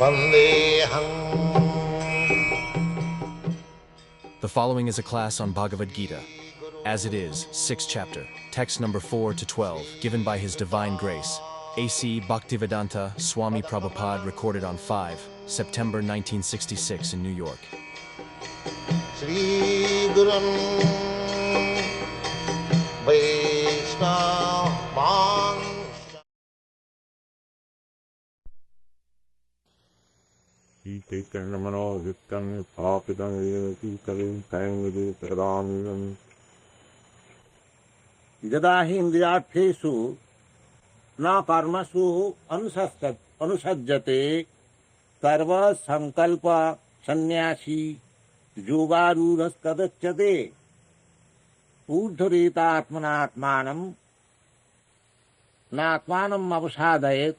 The following is a class on Bhagavad Gita, as it is, 6th chapter, text number 4 to 12, given by His Divine Grace, A.C. Bhaktivedanta Swami Prabhupada, recorded on 5 September 1966 in New York. Sri Gurun Vaishnava Chaitanya Manojittam Papitam Yati Kalim Tangudi Pradamiram Yadahi Indriyartheshu Na Karmasu Anusajjate Sarva Sankalpa Sannyasi Yogarudhas Kadachyate Urdhurita Atmanatmanam Natmanam Avasadayet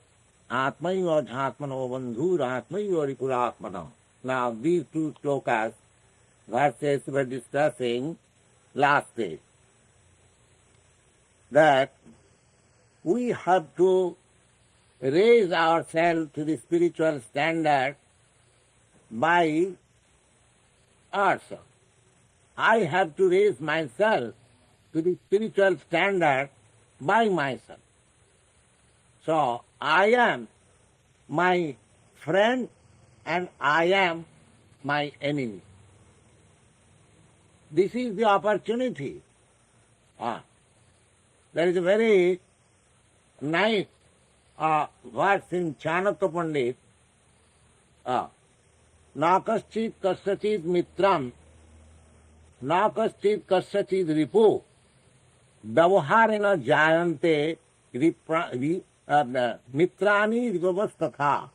Atmaiva Jhatmano Bandhur Atmaiva Rikuratmana. Now these two slokas, verses were discussing last day. That we have to raise ourselves to the spiritual standard by ourselves. I have to raise myself to the spiritual standard by myself. So, I am my friend and I am my enemy. This is the opportunity. There is a very nice verse in Chanakya Pandit. Na kaschit kaschachit mitram, na kaschit kaschachit ripu, vyavaharena jayante mitrani rivavastatha.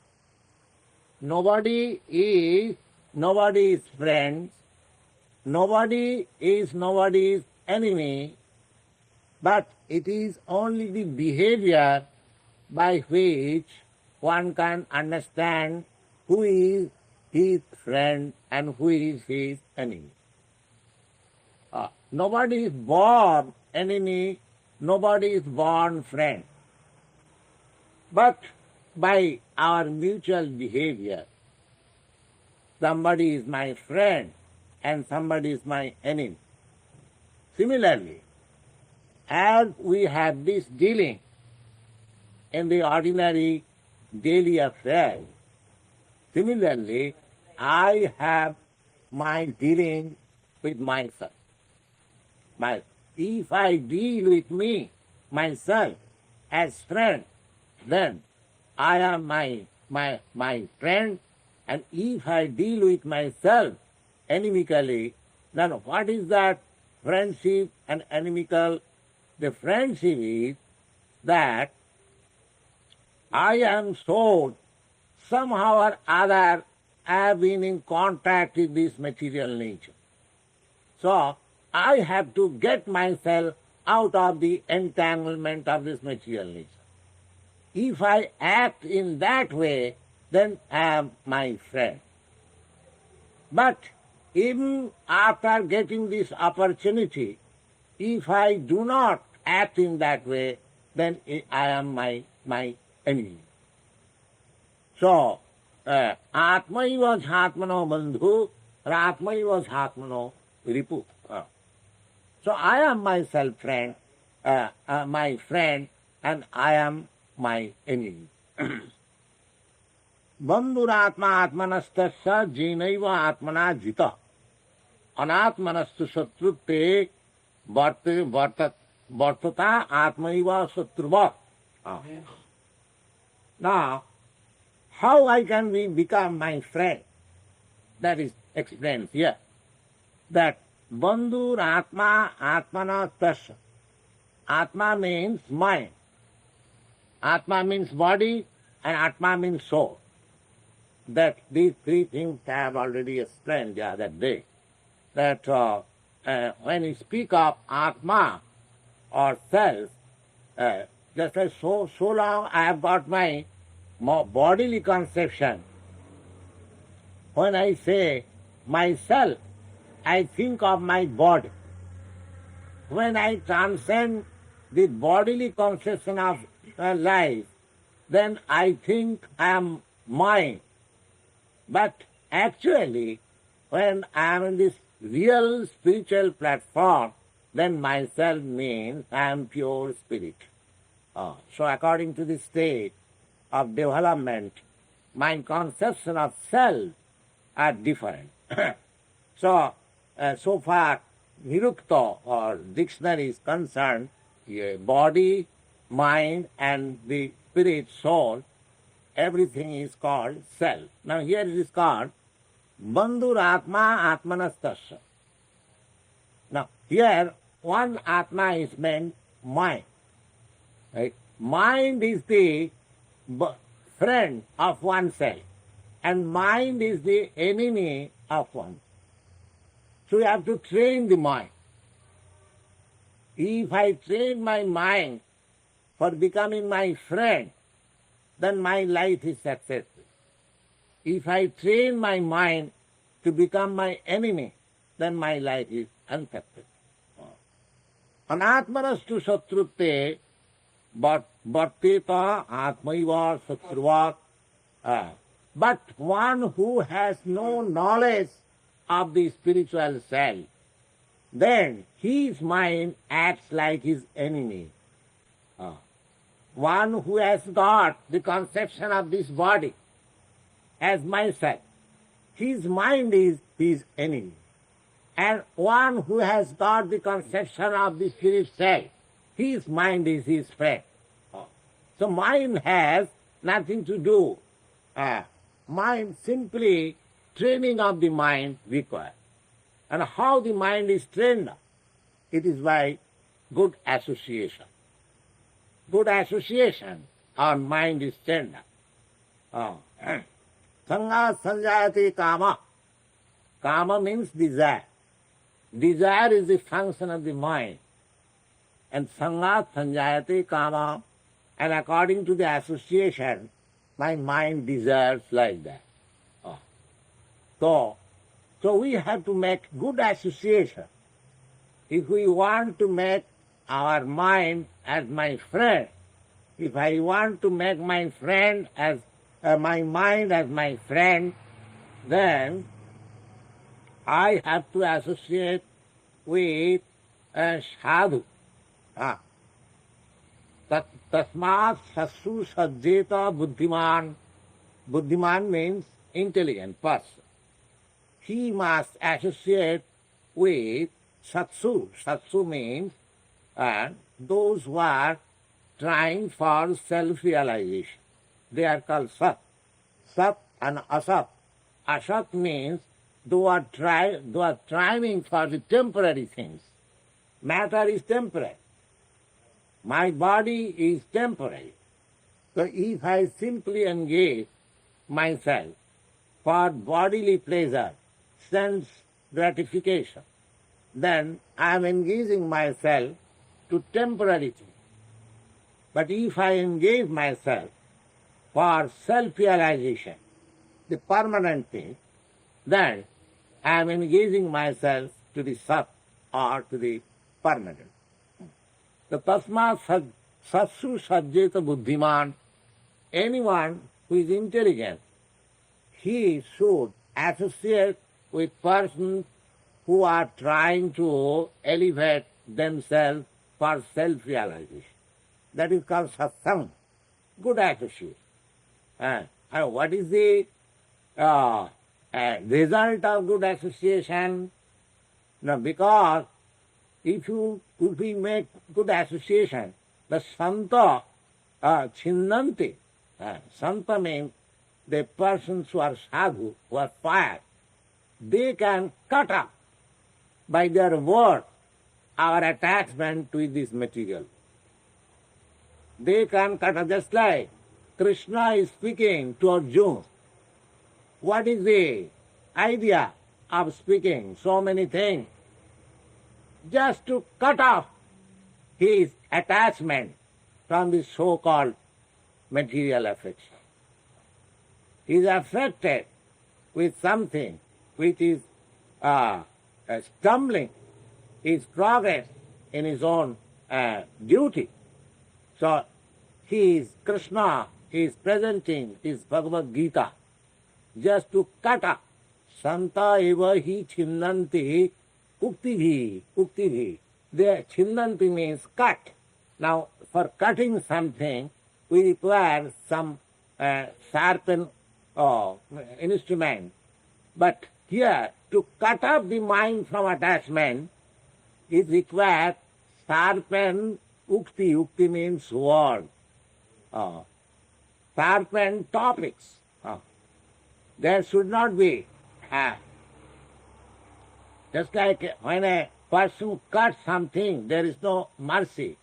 Nobody is nobody's friend, nobody is nobody's enemy, but it is only the behavior by which one can understand who is his friend and who is his enemy. Nobody is born enemy, nobody is born friend. But by our mutual behavior, somebody is my friend and somebody is my enemy. Similarly, as we have this dealing in the ordinary daily affairs, similarly, I have my dealing with myself. If I deal with me, myself, as friend, then I am my friend, and if I deal with myself inimically, then what is that friendship and inimical? The friendship is that I am sold somehow or other I have been in contact with this material nature. So I have to get myself out of the entanglement of this material nature. If I act in that way, then I am my friend. But even after getting this opportunity, if I do not act in that way, then I am my enemy. So, Atmaiva Jhatmano Bandhu, Atmaiva Jhatmano Ripu. So I am myself friend, my friend, and I am my enemy. Bandhuratma atmanastasya jinaiva atmana jita. Anatmanastu satrute vartata atmaiva satruva. Now, how I can become my friend? That is explained here. That bandhur atma atmana tasya. Atma means mind. Atma means body and Atma means soul. That these three things I have already explained the other day. That when you speak of Atma or self, just as so long I have got my bodily conception. When I say myself, I think of my body. When I transcend the bodily conception of life, then I think I am mine. But actually, when I am in this real spiritual platform, then myself means I am pure spirit. So according to the state of development, my conception of self are different. So far, Nirukta or dictionary is concerned, body, mind, and the spirit, soul, everything is called self. Now here it is called Bandhur Atma Atmanastasya. Now here one Atma is meant mind. Right? Mind is the friend of oneself, and mind is the enemy of one. So you have to train the mind. If I train my mind for becoming my friend, then my life is successful. If I train my mind to become my enemy, then my life is unsuccessful. Anatmanastu satrute bhatteta atmaiva satruvat. But one who has no knowledge of the spiritual self, then his mind acts like his enemy. One who has got the conception of this body as myself, his mind is his enemy. And one who has got the conception of the spirit self, his mind is his friend. So mind has nothing to do. Mind simply training of the mind required. And how the mind is trained? It is by good association. Good association, our mind is trained. Sangha sanjayati kama. Kama means desire. Desire is the function of the mind. And sangha sanjayati kama. And according to the association, my mind desires like that. So we have to make good association. If we want to make our mind as my friend, if I want to make my friend as my mind as my friend, then I have to associate with a sadhu. Tasmat sasu sajjeta buddhiman. Buddhiman means intelligent person. He must associate with satsu. Satsu means those who are trying for self-realization. They are called sat. Sat and asat. Asat means those who are striving for the temporary things. Matter is temporary. My body is temporary. So if I simply engage myself for bodily pleasure, sense gratification, then I am engaging myself to temporary things. But if I engage myself for self-realization, the permanent thing, then I am engaging myself to the sat or to the permanent. The tasma satsu sajjeta buddhiman. Anyone who is intelligent, he should associate with persons who are trying to elevate themselves for self-realization. That is called satsang, good association. And what is the result of good association? Now, because if we make good association, the santa chinnanti. Santa means the persons who are sadhu, who are pious. They can cut off by their word our attachment to this material. They can cut off, just like Krishna is speaking to Arjuna. What is the idea of speaking so many things? Just to cut off his attachment from the so-called material affection. He is affected with something which is stumbling his progress in his own duty. So Krishna is presenting his Bhagavad Gita. just to cut up. Santa eva hi chinnanti uktivi. The chinnanti means cut. Now, for cutting something, we require some sharpened instrument. But here, to cut off the mind from attachment, it requires sharpened ukti. Ukti means word. Sharpened topics. There should not be. Just like when a person cuts something, there is no mercy.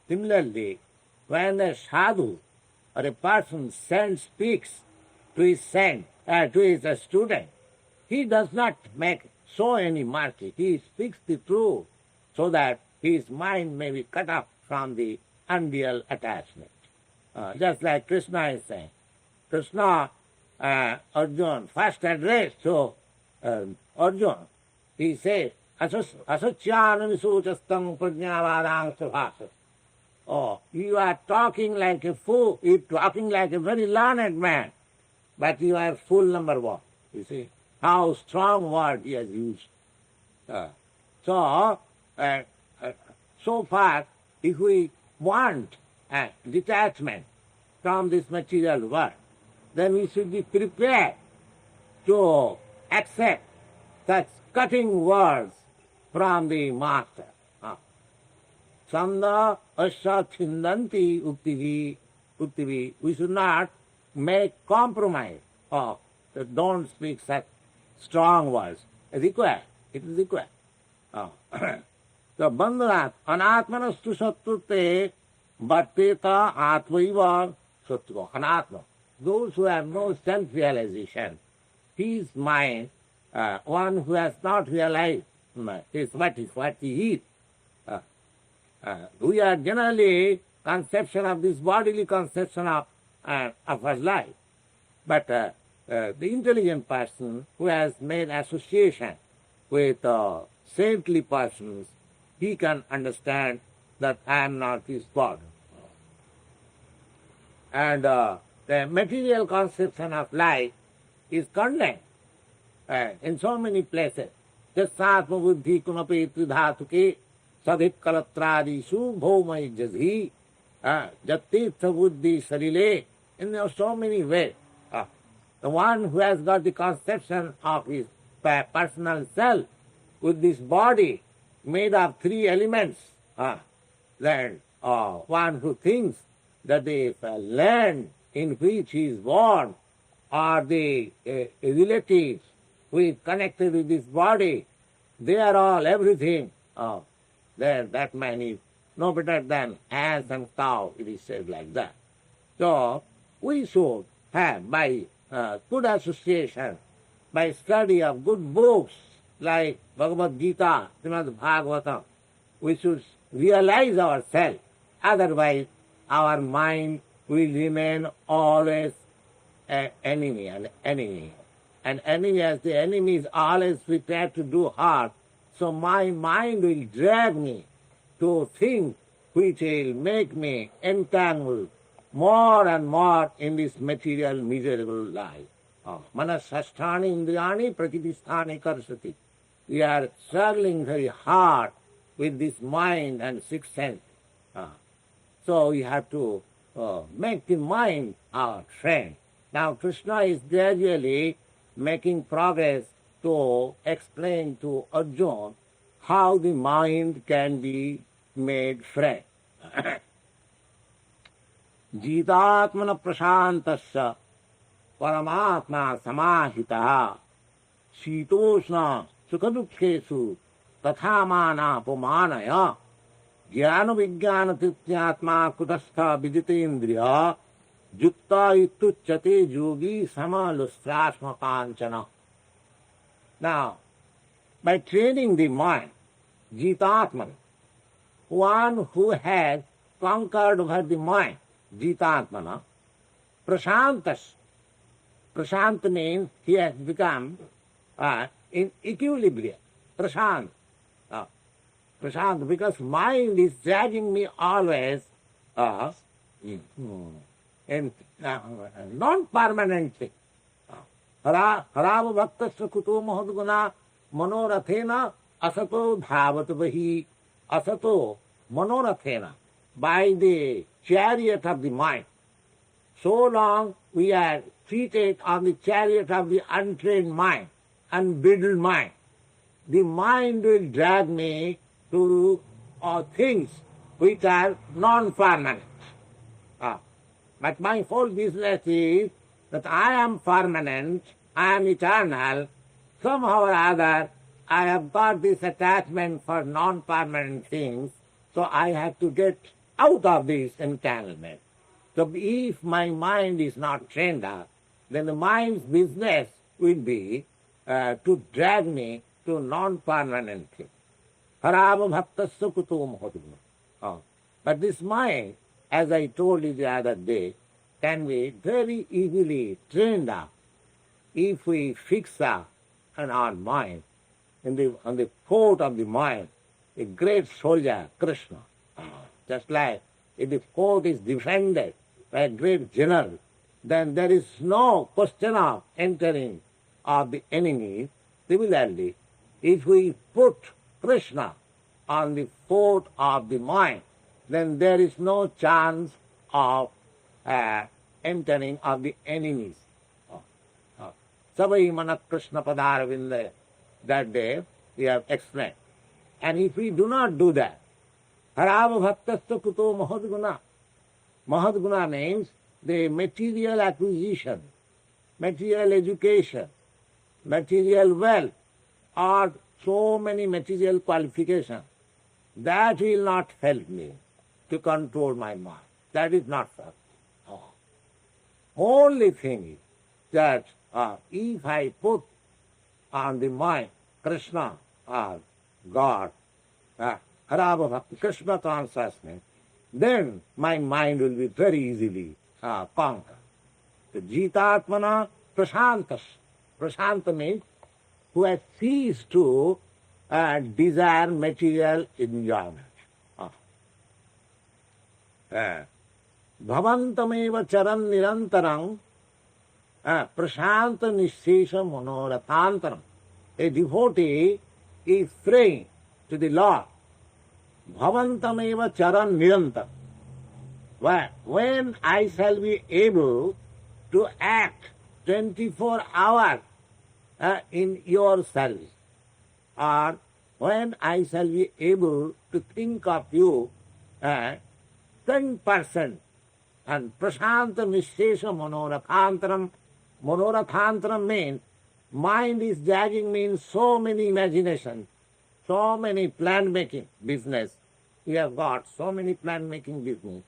Similarly, when a sadhu or a person speaks to his student, he does not show any mercy. He speaks the truth so that his mind may be cut off from the unreal attachment. Just like Krishna is saying. Krishna, Arjuna, first address to Arjuna, he says, Asachyana visuchastang prajnavadang sabhasa. Oh, you are talking like a fool, you are talking like a very learned man, but you are fool number one. You see how strong word he has used. So far, if we want detachment from this material world, then we should be prepared to accept such cutting words from the master. Sanda asya chindanti uktivi. We should not make compromise. Don't speak such strong words. It is required. So bandhanat anatmanastu sattute bhatteta atvaiva sattva. Anatma. Those who have no self-realization, his mind, one who has not realized is what he is. We are generally conception of this bodily conception of our life. But the intelligent person who has made association with saintly persons, he can understand that I am not his body. And the material conception of life is condemned in so many places. Jatsatma buddhi kunapi tridhatuke sadhik kalatradisu bhaumai jazhi jattirtha buddhi sarile. In so many ways. The one who has got the conception of his personal self with this body made of three elements, then one who thinks that the land in which he is born or the relatives who is connected with this body, they are all everything. Then that man is no better than ass and cow, it is said like that. So we should have, by good association, by study of good books like Bhagavad Gita, Srimad Bhagavatam, we should realize ourselves. Otherwise, our mind will remain always an enemy. And enemy, as the enemy is always prepared to do harm, so my mind will drag me to things which will make me entangled more and more in this material miserable life. Manasasthani indriyani prakitisthani karsati. We are struggling very hard with this mind and sixth sense. So we have to make the mind our friend. Now Krishna is gradually making progress to explain to Arjuna how the mind can be made friend. Jitatmana prashantasya paramatma samahitaha shitoshna sukadukhesu tathamana pumanaya jnana vijnana tityatma kutastha viditendriya jukta ituchyate yogi samalustrasma kanchana. Now, by training the mind, Jitatman, one who has conquered over the mind, Jitatmana, Prashantas. Prashant means he has become in equilibrium. Prashant. Prashant, because mind is dragging me always in non-permanent thing. Harava bhaktasya kuto mahadguna manorathena asato dhavat vahi. Asato manorathena, by the chariot of the mind. So long we are seated on the chariot of the untrained mind, unbridled mind. The mind will drag me to things which are non-permanent. But my whole business is that I am permanent, I am eternal. Somehow or other, I have got this attachment for non-permanent things, so I have to get out of this entanglement. So if my mind is not trained up, then the mind's business will be to drag me to non-permanent things. Harava bhaktasya kuto mahadguna. But this mind, as I told you the other day, can be very easily trained up if we fix up on our mind, on the fort of the mind, a great soldier, Krishna. Just like if the fort is defended by a great general, then there is no question of entering of the enemy. Similarly, if we put Krishna on the fort of the mind, then there is no chance of entering of the enemies. Savai manat Krishna padaravinda, that day we have explained. And if we do not do that, harava bhaktasya kuto mahadguna. Mahadguna means the material acquisition, material education, material wealth, or so many material qualifications. That will not help me to control my mind. That is not fact. Only thing is that if I put on the mind Krishna or God, Harava Bhakti, Krishna consciousness, then my mind will be very easily conquered. The Jitatmana Prashantas. Prashanta means who has ceased to desire material enjoyment. Bhavantameva charan nirantaram prashanta nishesha manorathantaram. A devotee is praying to the Lord. Bhavantameva charan nirantaram. When I shall be able to act 24 hours in your service, or when I shall be able to think of you 10%, and prashanta nishesha manorathantaram. Manorathantaram means mind is dragging me in so many imaginations, so many plan-making business. We have got so many plan-making business.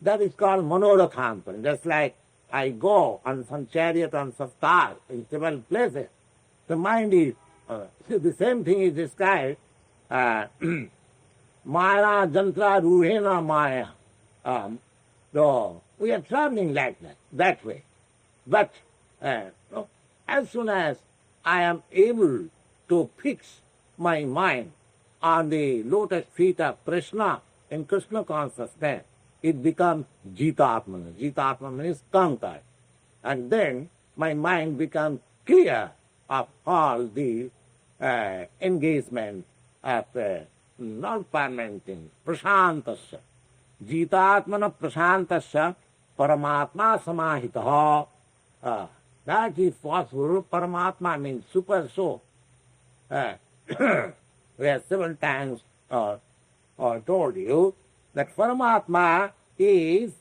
That is called manorathantaram. Just like I go on some chariot, on some star, in several places. The mind is, the same thing is described, Maya jantra ruhena maya. So we are traveling like that way. But as soon as I am able to fix my mind on the lotus feet of Krishna, in Krishna consciousness, it becomes Jitatmana. Jitatmana means conquered. And then my mind becomes clear of all the engagement of non-permanent things. Prashantasya. Jitatmana prashantasya paramatma samahitaha. That is possible. Paramatma means Supersoul. We have several times told you that Paramatma is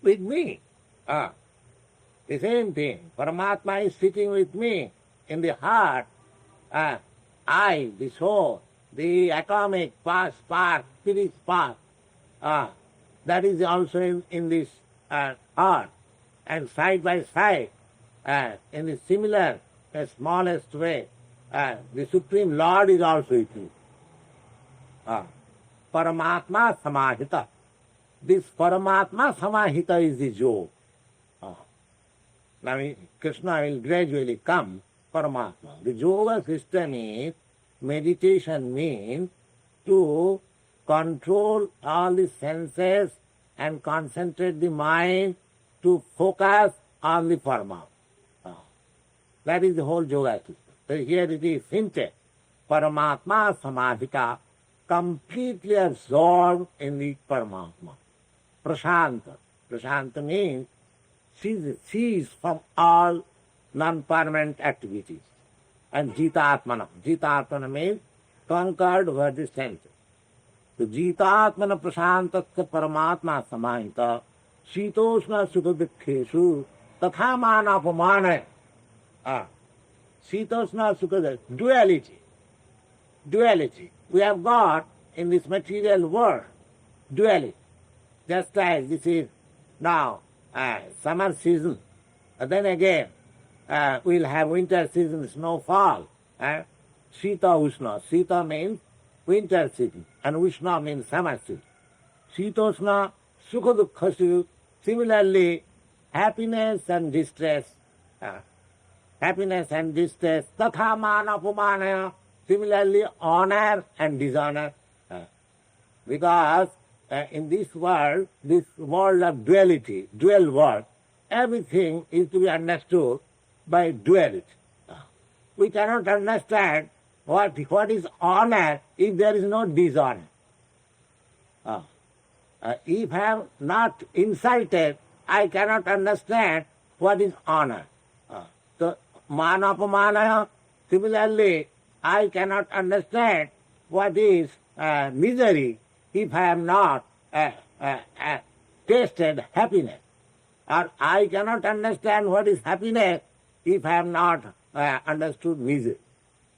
with me. The same thing. Paramatma is sitting with me in the heart. I, the soul, the atomic spark, spirit spark, that is also in this heart. And side by side, in a similar, smallest way, the Supreme Lord is also with you. Paramatma samahita. This Paramatma samahita is the yoga. Now Krishna will gradually come, Paramatma. The yoga system is, meditation means to control all the senses and concentrate the mind to focus on the Paramatma. That is the whole yoga. So here it is hinted. Paramatma samadhika, completely absorbed in the Paramatma. Prashanta. Prashanta means cease from all non-permanent activities. And Jitatmana. Jitatmana means conquered over the senses. So Jitatmana prashantatya paramatma samahita shitoshna sukha-dukkheshu tatha manapamana. Shitoshna sukha, duality. Duality. We have got in this material world duality. Just as this is now summer season, then again we'll have winter season, snowfall. Sita Ushna. Sita means winter season, and Ushna means summer season. Shitoshna, Sukha Dukkha. Similarly, happiness and distress. Happiness and distress. Tatha mana pumanaya. Similarly, honor and dishonor. Because in this world of duality, dual world, everything is to be understood by duality. We cannot understand what is honor if there is no dishonor. If I am not insulted, I cannot understand what is honor. So, manapamanaya, similarly, I cannot understand what is misery if I am not tasted happiness. Or I cannot understand what is happiness if I have not understood misery.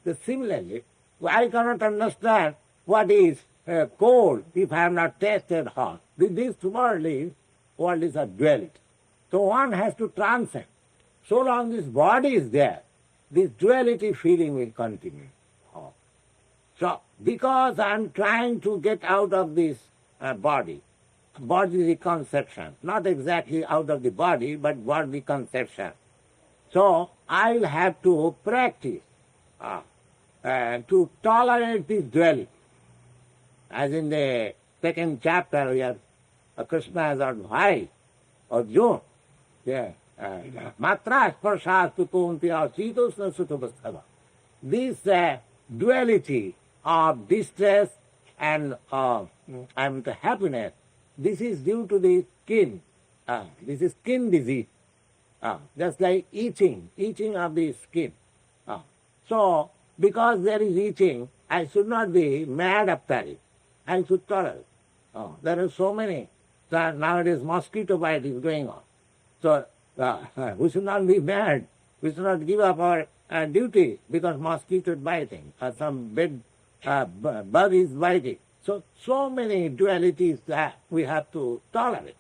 So similarly, I cannot understand what is cold if I have not tasted hot. This world is a duality. So one has to transcend. So long this body is there, this duality feeling will continue. So because I am trying to get out of this body conception, not exactly out of the body, but body conception. So I will have to practice to tolerate this duality. As in the second chapter, we have Krishna has advised Arjuna, matra sparshastu kuntiya chitosna sutavastava. This duality of distress and happiness, this is due to the skin. This is skin disease. Just like itching of the skin. So, because there is itching, I should not be mad after it. I should tolerate. There are so many. Nowadays mosquito bite is going on. So, we should not be mad. We should not give up our duty because mosquito is biting or some big bug is biting. So many dualities that we have to tolerate.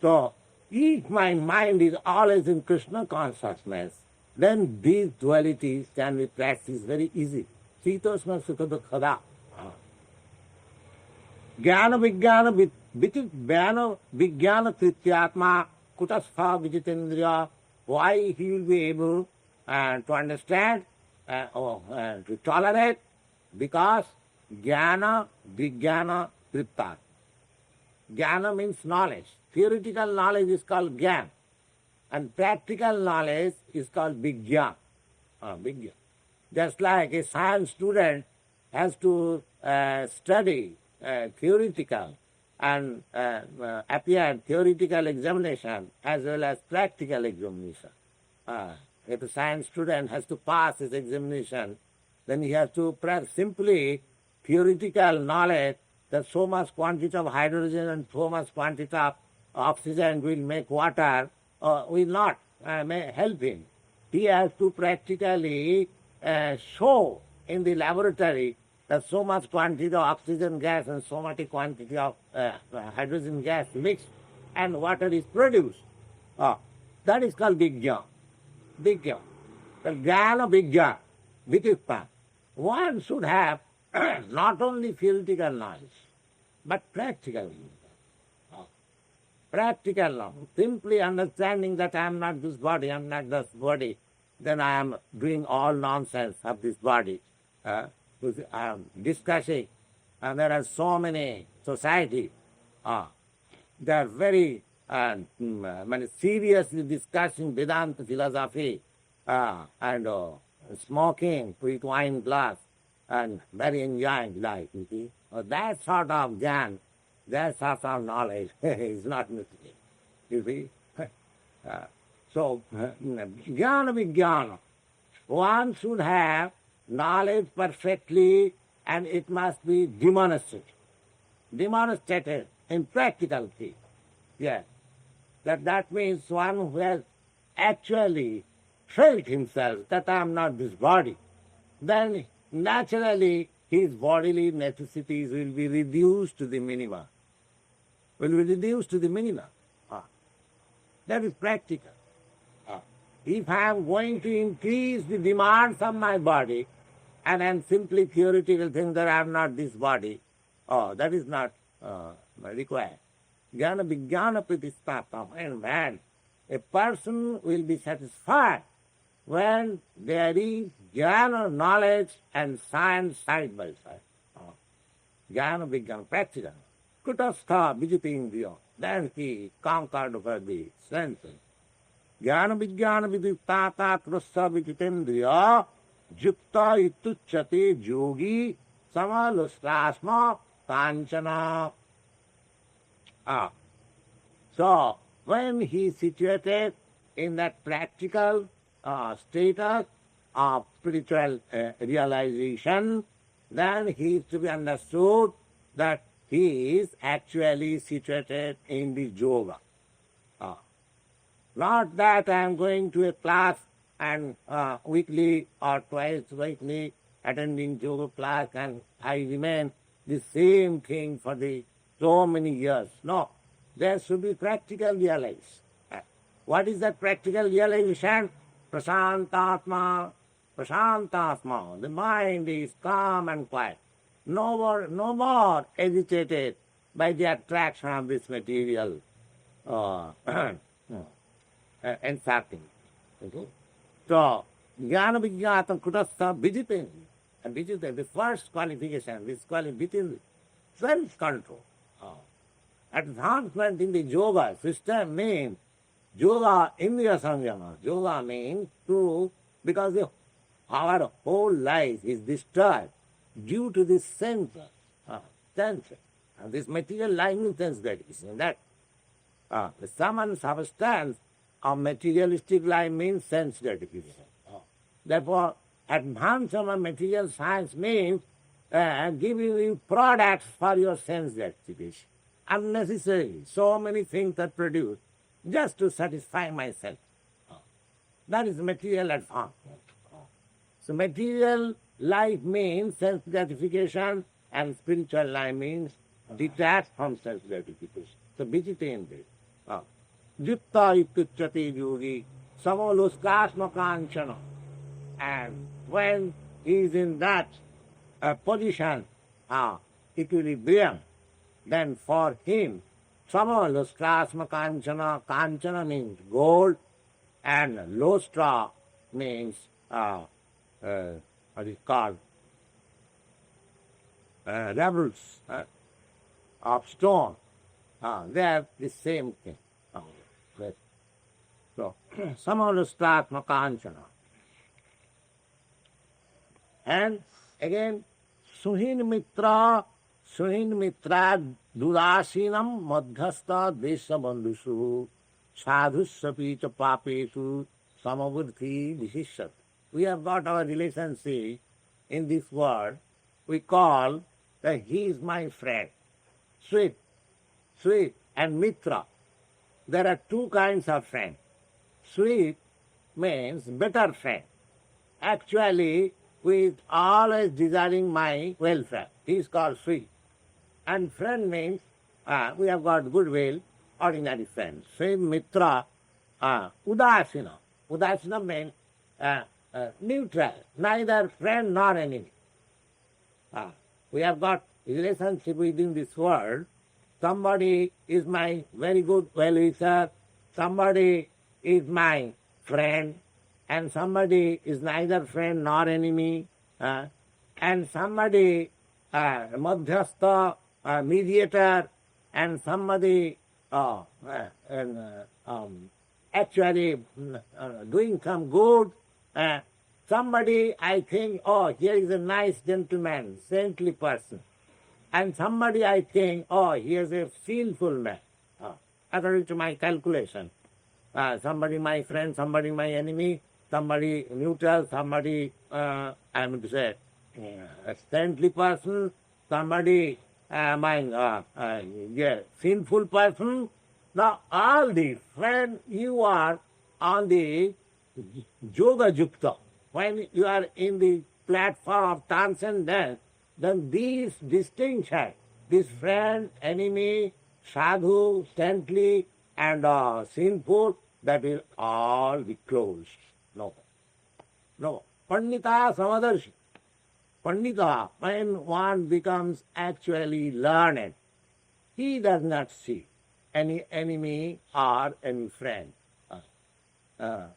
So, if my mind is always in Krishna consciousness, then these dualities can be practiced very easy. Sitosma sukha dukkha. Jnana vijnana trityatma kutasva vijitendriya. Why he will be able to understand to tolerate? Because jnana vijnana triptat. Jnana means knowledge. Theoretical knowledge is called jnana, and practical knowledge is called vijnana. Just like a science student has to study theoretical and appear theoretical examination as well as practical examination. If a science student has to pass his examination, then he has to simply theoretical knowledge that so much quantity of hydrogen and so much quantity of oxygen will make water will not may help him. He has to practically show in the laboratory that so much quantity of oxygen gas and so much quantity of hydrogen gas mixed and water is produced. That is called Vijnana. Vijnana. The Jnana Vijnana, Vitikpa. One should have not only theoretical knowledge, but practical knowledge. Practical knowledge. Simply understanding that I am not this body, I am not this body, then I am doing all nonsense of this body. I am discussing, and there are so many societies. They are very seriously discussing Vedanta philosophy, and smoking with wine glass and very enjoying life, you see. That sort of jnana, that sort of knowledge is not necessary, you see. So, jnana vijnana, one should have knowledge perfectly and it must be demonstrated in practical things. Yes. That means one who has actually felt himself that I am not this body, then naturally his bodily necessities will be reduced to the minimum. That is practical. If I am going to increase the demands of my body and I am simply theoretical think that I am not this body, that is not required. Jnana vijnana pratistapam, and when a person will be satisfied when there is jnana, knowledge, and science side by side. Jnana vijnana, practical. Kutastha vijitindriya, then he conquered over the senses. Jnana vijnana vidiptata krusha vijitindriya, jukta itucchate yogi samalustasma kanchana. So, when he is situated in that practical status of spiritual realization, then he is to be understood that he is actually situated in the yoga. Not that I am going to a class and weekly or twice weekly attending yoga class and I remain the same thing for the so many years. No, there should be practical realization. What is that practical realization? Prasantatma. The mind is calm and quiet. No more agitated by the attraction of this material and something. Okay? So, jnana vijnata kutastha vijitendriya. And vijitendriya, the first qualification, this qualification, self-control. Advancement in the yoga system means yoga indriya samyama. Yoga means because our whole life is disturbed due to this sense. And this material life means sense gratification. That the sum and substance of materialistic life means sense gratification. Therefore, advancement of material science means giving you products for your sense gratification. Unnecessary. So many things are produced just to satisfy myself. That is material advancement. So material life means self gratification and spiritual life means detached from self gratification. So vijitendriya. Jipta itucchate yogi samoluskasma kanchana. And when he is in that position, equilibrium, then for him, samaluskasma kanchana, kanchana means gold, and lustra means what is called rebels of stone. They are the same thing. So, samaluskasma kanchana. And again, Suhin Mitra Dudasinam Madhyastha Desha Bandhusu Sadhusapi cha Papesu Samavurthi Vishishat. We have got our relationship in this world. We call that he is my friend. Sweet, and Mitra. There are two kinds of friends. Sweet means better friend. Actually, with always desiring my welfare. He is called sweet. And friend means we have got goodwill, ordinary friends. Same mitra, udasina. Udasina means neutral, neither friend nor enemy. We have got relationship within this world. Somebody is my very good well-wisher, somebody is my friend, and somebody is neither friend nor enemy, and somebody madhyastha, mediator, and somebody actually doing some good Somebody, I think, oh, here is a nice gentleman, saintly person. And somebody, I think, oh, he is a sinful man, according to my calculation. Somebody my friend, somebody my enemy, somebody neutral, somebody, I am to say, a saintly person, somebody sinful person. Now, all these, when you are on the yoga yukta, when you are in the platform of transcendence, then these distinctions, this friend, enemy, sadhu, saintly, and sinful, that will all be closed. No. Pandita samadarshi. Pandita, when one becomes actually learned, he does not see any enemy or any friend.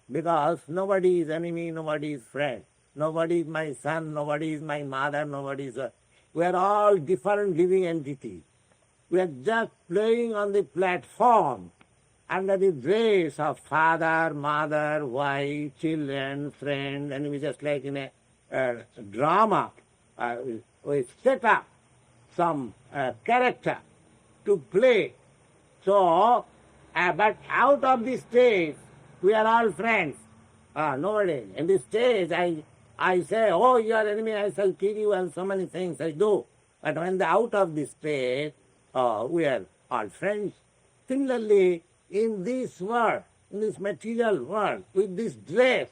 Because nobody is enemy, nobody is friend. Nobody is my son, nobody is my mother, nobody is... we are all different living entities. We are just playing on the platform under the dress of father, mother, wife, children, friend, and we just like in a drama, we set up some character to play. So, but out of this stage, we are all friends. Nobody. In this stage, I say, oh, you are enemy, I shall kill you, and so many things I do. But when out of this stage, we are all friends. Similarly, in this world, in this material world, with this dress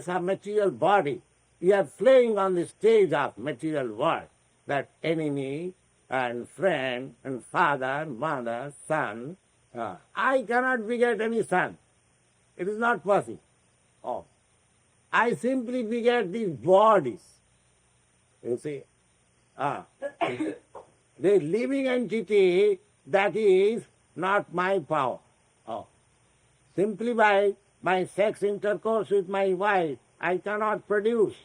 of material body, we are playing on the stage of material world. That enemy and friend and father, mother, son. I cannot beget any son. It is not possible. Oh. I simply beget these bodies. You see? The living entity, that is not my power. Oh. Simply by my sex intercourse with my wife, I cannot produce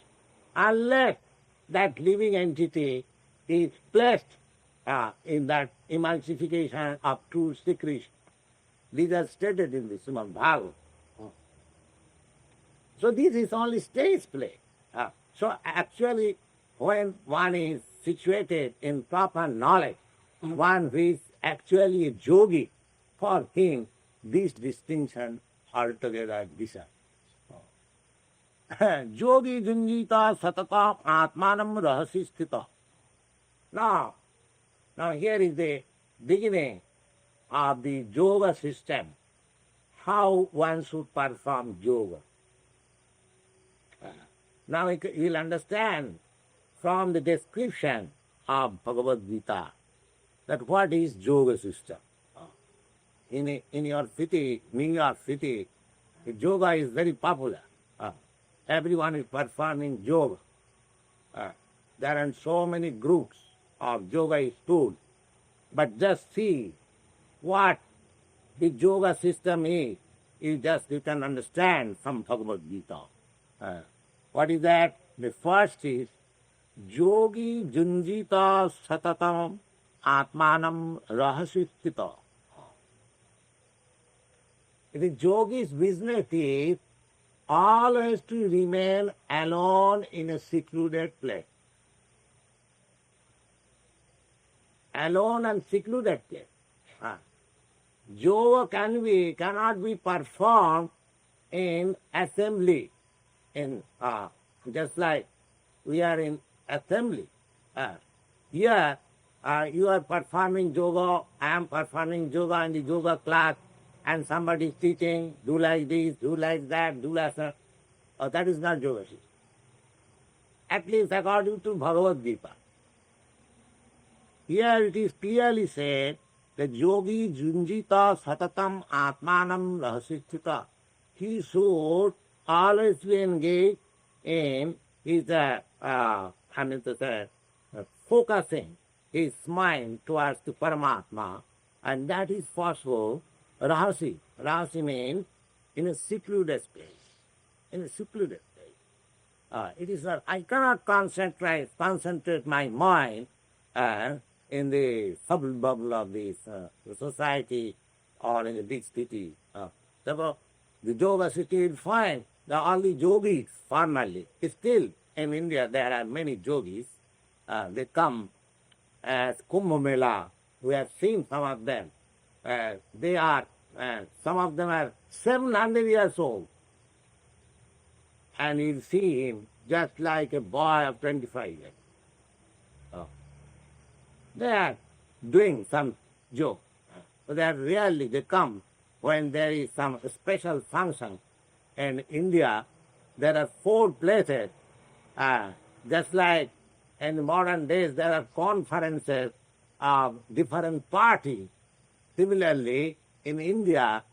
unless that living entity is placed in that emulsification of true secretion. These are stated in the Srimad Bhagavad. So this is only stage play. So actually, when one is situated in proper knowledge, one who is actually a yogi, for him, this distinction altogether disappears. Yogi junjita satata atmanam rahasi sthita. Now here is the beginning of the yoga system, how one should perform yoga. Now you will understand from the description of Bhagavad Gita that what is yoga system. In your city, New York City, yoga is very popular. Everyone is performing yoga. There are so many groups of yoga schools. But just see what the yoga system is. You can understand from Bhagavad Gita. What is that? The first is yogi junjita satatam atmanam rahasistita. The yogi's business is always to remain alone in a secluded place. Alone and secluded place. Yoga cannot be performed in assembly. Just like we are in assembly. Here you are performing yoga, I am performing yoga in the yoga class, and somebody is teaching, do like this, do like that, do like that. That is not yoga. At least according to Bhagavad Gita. Here it is clearly said that yogi junjita satatam atmanam rahasithita. He should always be engaged in his focusing his mind towards the Paramatma, and that is possible. Rahasi. Rahasi means in a secluded space. In a secluded space. It is not, I cannot concentrate my mind in the bubble of this society or in the big city. Therefore, the yoga city will find all the yogis formerly, still in India there are many yogis. They come as Kumbh Mela. We have seen some of them. They are, some of them are 700 years old. And you see him just like a boy of 25 years. Oh. They are doing some joke. So they come when there is some special function. In India, there are 4 places. Just like in modern days, there are conferences of different parties. Similarly, in India,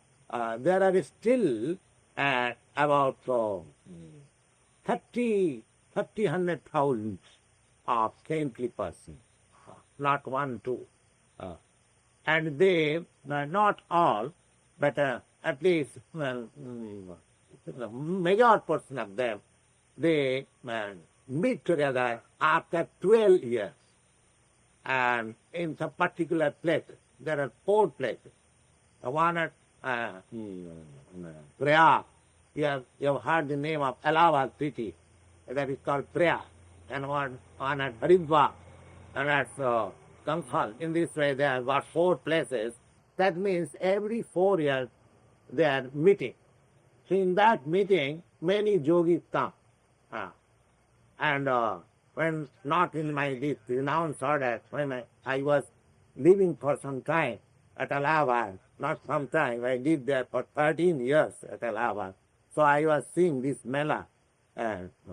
there are still about 100,000 of saintly persons, not 1, 2. And they, not all, but at least the major portion of them, they meet together after 12 years. And in some particular places, there are 4 places. One at Praya, you have heard the name of Allahabad city, that is called Praya. And one at Haridwar, and at Kansal. In this way, there are about 4 places. That means every 4 years they are meeting. So in that meeting, many yogis come. And when not in this renounced order, when I was living for some time at Allahabad, not some time, I lived there for 13 years at Allahabad. So I was seeing this Mela.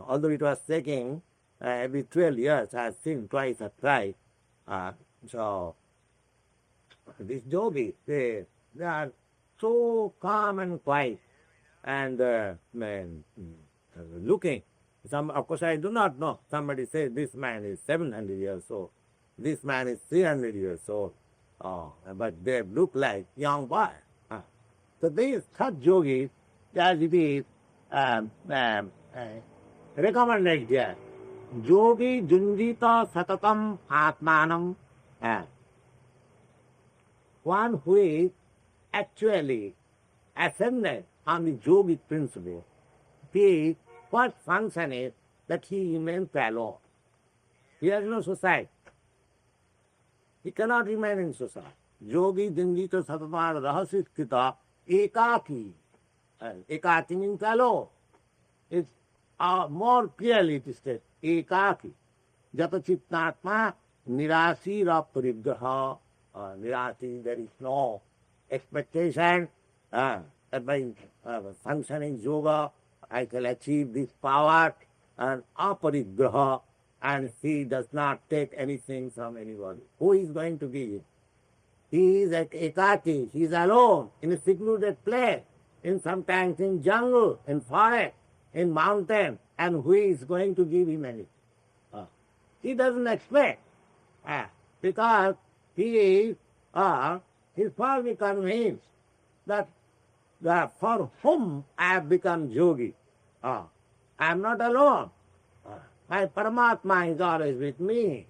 Although it was taking every 12 years, I have seen twice or thrice. So these yogis, they are so calm and quiet and looking. Of course, I do not know. Somebody says this man is 700 years old, this man is 300 years old, but they look like young boys. So these such yogis, as it is recommended here, yogi junjita satatam atmanam, one who is actually ascended on the yogic principle, his first function is that he remains alone. He has no society. He cannot remain in society. Yogi junjita satatam rahasitkita ekaki. Ekaki means alone. It's more clearly it is said, ekaki. Jata chittnatma nirasira parigraha. Nirasi, there is no expectation that by functioning yoga I can achieve this power, and aparigraha, and he does not take anything from anybody. Who is going to give him? He is at ekati, he is alone in a secluded place, sometimes in jungle, in forest, in mountain, and who is going to give him anything? He doesn't expect, because he is firmly convinced that for whom I have become yogi, I am not alone. My Paramatma is always with me.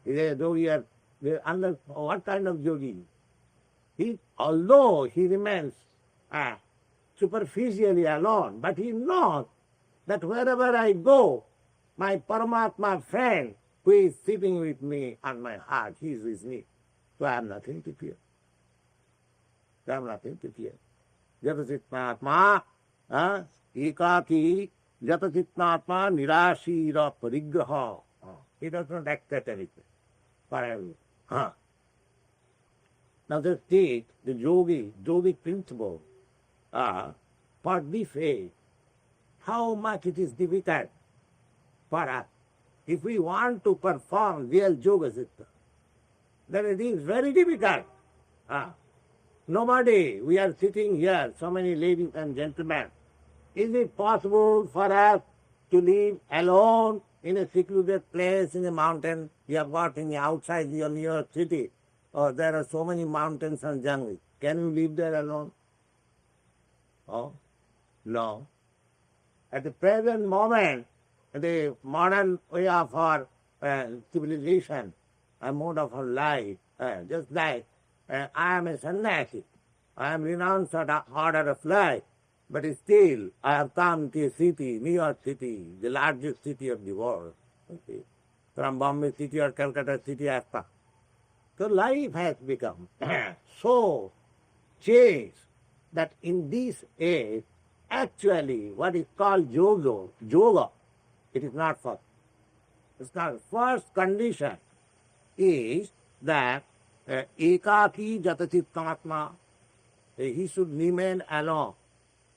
Yogi, under what kind of yogi? Although he remains superficially alone, but he knows that wherever I go, my Paramatma friend who is sitting with me on my heart, he is with me. So I have nothing to fear. I have nothing to fear. Jatachitnatma, ekaki, jatachitnatma, nirashira parigraha. He does not accept anything. Now just take the yogic principle for this age, how much it is difficult for us. If we want to perform real yoga siddha, then it is very difficult. Nobody, we are sitting here, so many ladies and gentlemen. Is it possible for us to live alone in a secluded place in a mountain? You have got in the outside your city, or there are so many mountains and jungles. Can you live there alone? Oh, no. At the present moment, the modern way of our civilization, a mode of our life, just like I am a sannyasi, I am renounced order of life, But still, I have come to a city, New York City, the largest city of the world. Okay. From Bombay city or Calcutta city, I have come. So life has become so changed that in this age, actually, what is called yoga, it is not for. It's not. First condition is that ekaki jatachittatma, he should remain alone.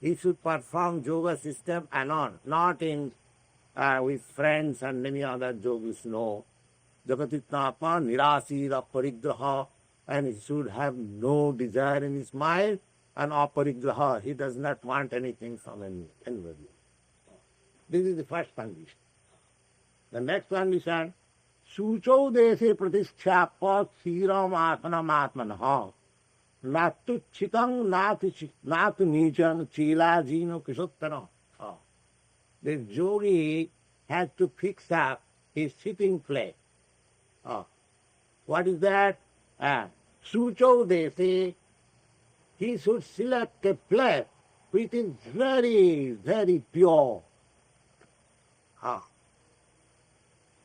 He should perform yoga system alone, not in with friends and many other yogis. No. Jagatittatma nirasira parigraha, and he should have no desire in his mind, and aparigraha, he does not want anything from anybody. This is the first condition. The next condition, sucho desi pratisthapa ksiram asanam atmanah, natu chitang natu nichan chila jino kishottana. The yogi has to fix up his sitting place. What is that? Sucho desi, he should select a place which is very, very pure.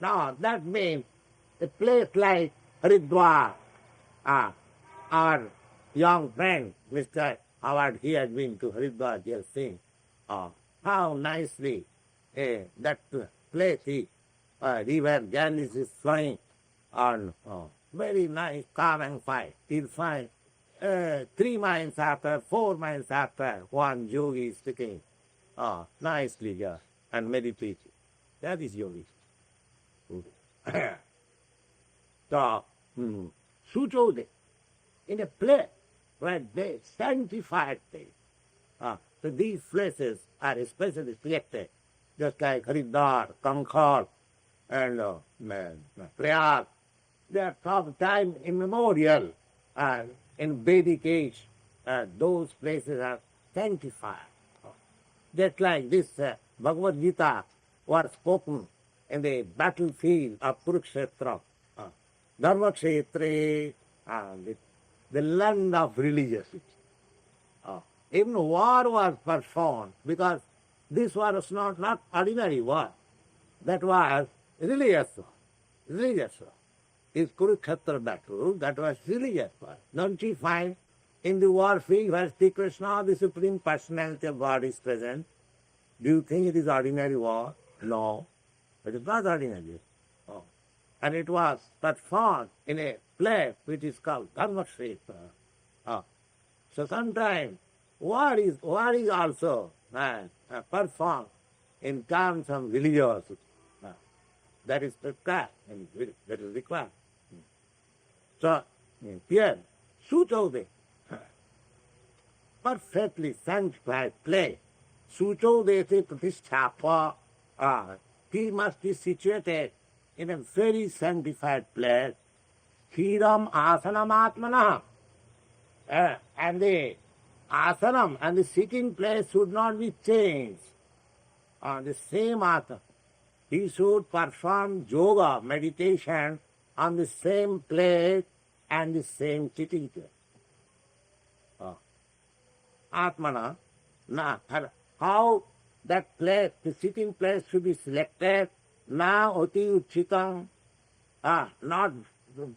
Now, that means a place like Haridwar. Our young friend, Mr. Howard, he has been to Haridwar, he has seen how nicely that place is. River Ganges is flowing on very nice, calm and quiet. You'll find 3 miles after, 4 miles after, one yogi is sitting nicely here and meditating. That is yogi. So, Sujode, in a place where they sanctified things. So these places are especially selected, just like Haridwar, Kankhar, and Prayag. They are from time immemorial, and in Vedic age, those places are sanctified. Just like this Bhagavad Gita was spoken in the battlefield of Kurukshetra, Dharmakshetra, the land of religiosity. Even war was performed, because this was not ordinary war. That was religious war. Religious war. Is Kurukshetra battle, that was religious war. Don't you find in the war field where Sri Krishna, the Supreme Personality of God, is present, do you think it is ordinary war? No. It is not ordinary. And it was performed in a place which is called Dharmakshetra. So sometimes war is also performed in terms of religiosity. That is prescribed and that is required. So here, Sutode, perfectly sanctified place. Sutodete pratisthapa, he must be situated in a very sanctified place. Hiram asanam atmanah. And the asanam and the sitting place should not be changed. The same asana. He should perform yoga, meditation, on the same place and the same sitting place. Atmana, how that place, the sitting place should be selected, na oti uchitang, not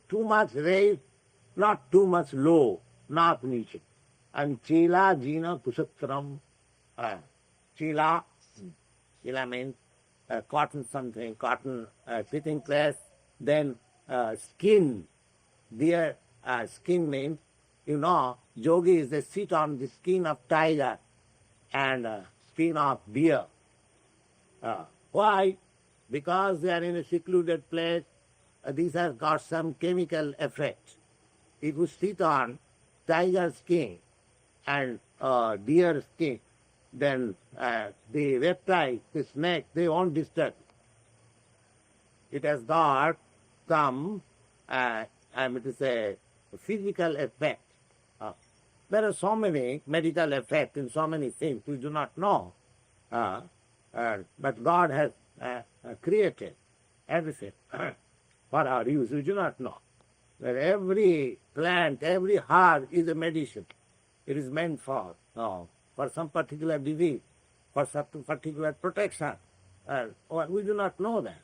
too much raised, not too much low, not niche. And chila jina kusatram, chila means cotton something, cotton sitting place, then skin. Deer skin means, yogi is the sit on the skin of tiger and skin of deer. Why? Because they are in a secluded place, these have got some chemical effect. If you sit on tiger skin and deer skin, then the reptile, the snake, they won't disturb. It has got some, physical effect. There are so many medical effects in so many things we do not know. But God has created everything for our use. We do not know. That every plant, every herb is a medicine. It is meant for for some particular disease, for some particular protection. We do not know that.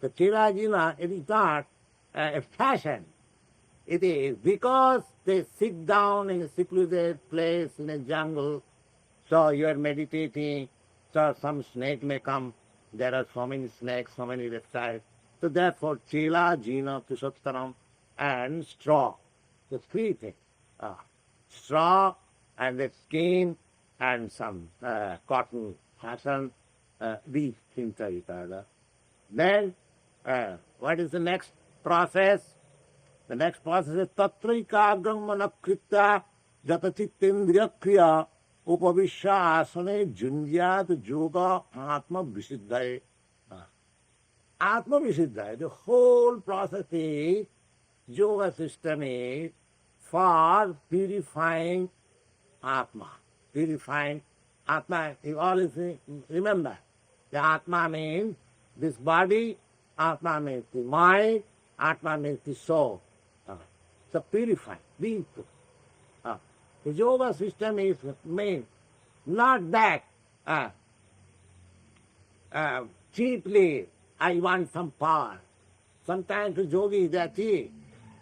The Tirajina, it is not a fashion. It is because they sit down in a secluded place in a jungle, so you are meditating, so some snake may come. There are so many snakes, so many reptiles. So therefore, Chila, Jina, Kushottaram, and straw, the three things. Straw and the skin and some cotton pattern, these things are retarded. Then, what is the next process? The next process is Tatrikagram Manakrita Jatachittindriya Kriya Upavishya Asane Junjat Yoga Atma Visiddhaya. Atma Visiddhaya, the whole process is, yoga system is for purifying Atma. Purifying Atma, you always remember, the Atma means this body, Atma means the mind, Atma means the soul. So purifying these two. The yoga system is means not that cheaply I want some power. Sometimes the yogi they achieve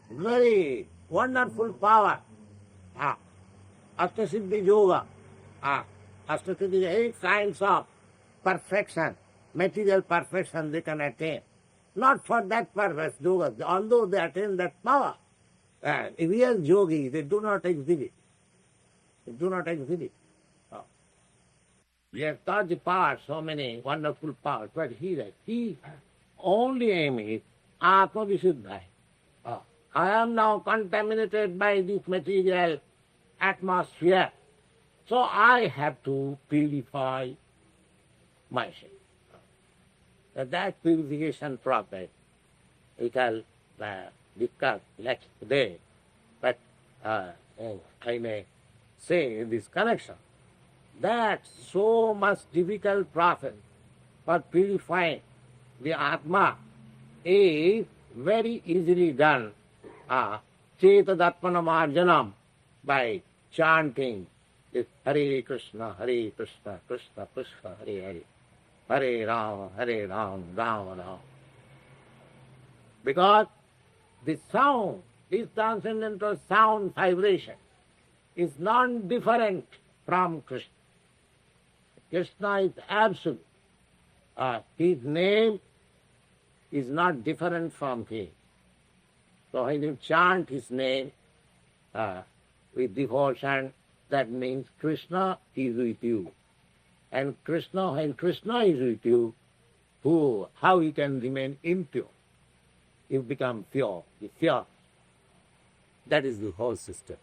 very wonderful power. Ashtasiddhi yoga. Ashtasiddhi, 8 kinds of perfection, material perfection they can attain. Not for that purpose, yogas, although they attain that power. Real yogis, they do not exhibit. They do not exhibit. We have taught the power, so many wonderful powers, but he only aim is Atma Visuddhaya. I am now contaminated by this material atmosphere, so I have to purify myself. That purification process, we shall discuss next day, but I may say in this connection that so much difficult process for purifying the Atma is very easily done. Chetadattmana marjanam, by chanting this Hare Krishna, Krishna Krishna, Hare Hare, Hare Rama, Rama Rama. Because the sound, this transcendental sound vibration, is non-different from Krishna. Krishna is absolute. His name is not different from him. So when you chant his name with devotion, that means Krishna is with you. And Krishna, when Krishna is with you, how you can remain impure? You become pure. That is the whole system.